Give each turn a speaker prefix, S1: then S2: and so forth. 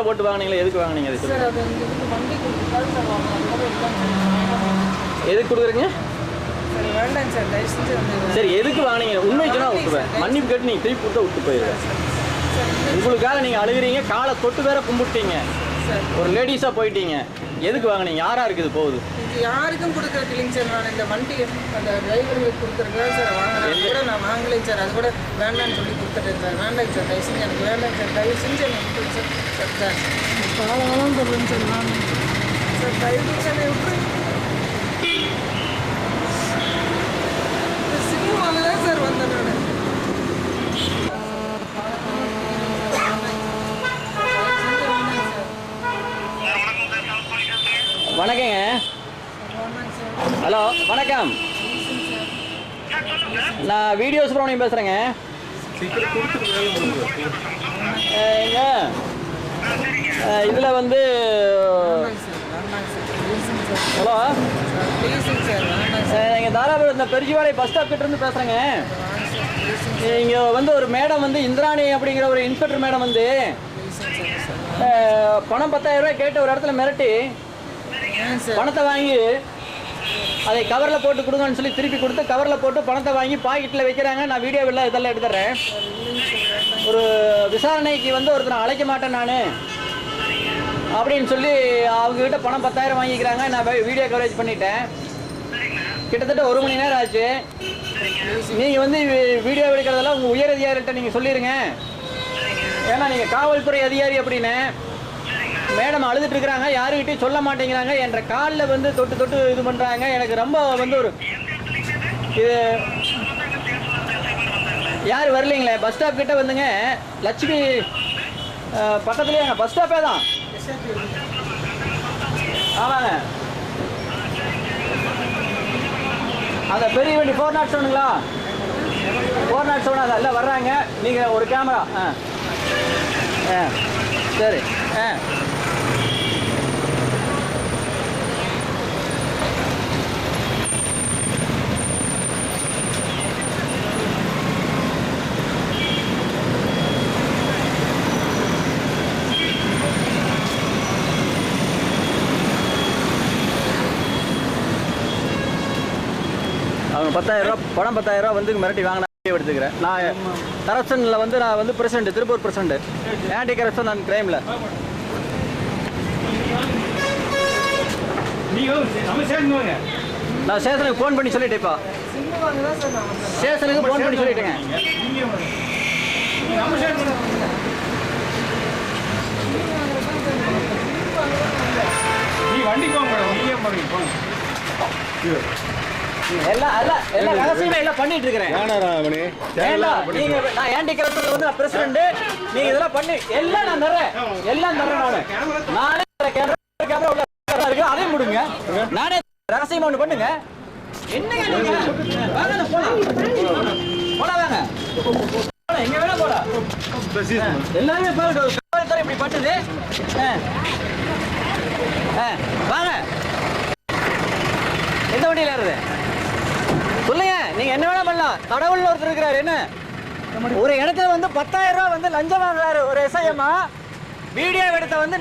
S1: போட்டு வாங்கினீங்களா? எதுக்கு வாங்கினீங்க? எதுக்கு கொடுக்குறீங்க? சரி, எதுக்கு வாங்கினீங்க? உண்மை சொன்னா விட்டுருவேன். மன்னிப்பு கேட்டு நீங்கள் திருப்பி கொடுத்தா விட்டு போயிடுவேன். உங்களுக்காக நீங்கள் அழுகிறீங்க, காலை தொட்டு வேற கும்பிட்டீங்க, ஒரு லேடிஸாக போயிட்டீங்க. எதுக்கு வாங்கினீங்க? யாரா இருக்குது போகுது?
S2: யாருக்கும் கொடுக்குறது இல்லைங்க சார். நான் இந்த வண்டி அந்த டிரைவர்களுக்கு கொடுக்குறதுல சார் வாங்கினேன் கூட நான் வாங்கலைங்க சார். அது கூட வேண்டான்னு சொல்லி கொடுத்துட்டேன் சார். வேண்டாங்க சார், தயவு செஞ்சு எனக்கு வேண்டாங்க சார். தயவு செஞ்சு எனக்கு விட்டுருங்க சார். சார் காலகாலம் சொல்லுங்க சார். நான் சார் தயவு செஞ்சு என்னை விட்டுருங்க. சினிமாவில் தான் சார் வந்தேன் நான்.
S1: வணக்கங்க. ஹலோ, வணக்கம். நான் வீடியோ சுப்ரமணியம் பேசுகிறேங்க. இதில் வந்து ஹலோ, எங்கள் தாராபுரம் இந்த பெருஜிவாடை பஸ் ஸ்டாப் கிட்டேருந்து பேசுகிறேங்க. இங்கே வந்து ஒரு மேடம் வந்து இந்திராணி அப்படிங்கிற ஒரு இன்ஸ்பெக்டர் மேடம் வந்து பணம் 10,000 ரூபாய் கேட்டு ஒரு இடத்துல மிரட்டி பணத்தை வாங்கி அதை கவரில் போட்டு கொடுங்கன்னு சொல்லி திருப்பி கொடுத்து கவரில் போட்டு பணத்தை வாங்கி பாக்கெட்டில் வைக்கிறாங்க. நான் வீடியோவில் இதெல்லாம் எடுத்துறேன். ஒரு விசாரணைக்கு வந்து ஒருத்தர் அழைக்க மாட்டேன் நான் அப்படின்னு சொல்லி அவங்ககிட்ட பணம் 10,000 வாங்கிக்கிறாங்க. நான் வீடியோ கவரேஜ் பண்ணிட்டேன். கிட்டத்தட்ட 1 மணி நேரம் ஆச்சு. நீங்கள் வந்து வீடியோ எடுக்கிறதெல்லாம் உங்கள் உயர் அதிகாரிகிட்ட நீங்கள் சொல்லிடுங்க. ஏன்னா நீங்கள் காவல்துறை அதிகாரி அப்படின்னு. மேடம் அழுதுட்டு இருக்கிறாங்க, யாருக்கிட்டையும் சொல்ல மாட்டேங்கிறாங்க. என்ற காலில் வந்து தொட்டு தொட்டு இது பண்ணுறாங்க. எனக்கு ரொம்ப வந்து ஒரு இது யார் வரலீங்களே. பஸ் ஸ்டாப் கிட்ட வந்துங்க, லட்சுமி பக்கத்துலேயே எங்கள் பஸ் ஸ்டாப்பே தான். ஆமாங்க, அந்த பெரிய வண்டி 407ங்களா? 407 அது எல்லாம் வர்றாங்க. நீங்கள் ஒரு கேமரா சரி அவங்க 10,000 ரூபா பணம் 10,000 ரூபா வந்து மிரட்டி வாங்கினா எடுத்துக்கிறேன். நான் கரப்ஷனில் வந்து நான் வந்து president, Tiruppur president, anti corruption and கிரைமில். நான் ஸ்டேஷனுக்கு ஃபோன் பண்ணி சொல்லிட்டேன்ப்பா. ஸ்டேஷனுக்கு ஃபோன் பண்ணி சொல்லிட்டேங்க. எல்லாம் ரகசியமா எல்லாம் பண்ணிட்டு இருக்கிறேன். நான் ஆன்டி கரப்ஷன்ல வந்து நான் பிரசிடென்ட். நீங்க இதெல்லாம் பண்ணி எல்லாம் நான் தர்றேன். எல்லாம் தர்றேன். நானே கேமரா உள்ள இருக்கு, அதையும் முடிங்க. நானே ரகசியமா ஒண்ணு பண்ணுங்க. என்னங்க நீங்க வாங்க போலாம். போலாம் வாங்க. எங்க வேணா போலாம். எல்லாமே பாருங்க இப்படி பட்டுது. வாங்க. எந்த வண்டியில் ஏறுது சொல்லுங்க. நீங்க என்ன வேணா பண்ணலாம். கடவுள்ல ஒருத்தர் இருக்கிறாரு. என்ன ஒரு இடத்துல வந்து 10,000 ரூபாய் வந்து லஞ்சம் வாங்குறாரு ஒரு எஸ்ஐஎம்மா. வீடியோ எடுத்த வந்து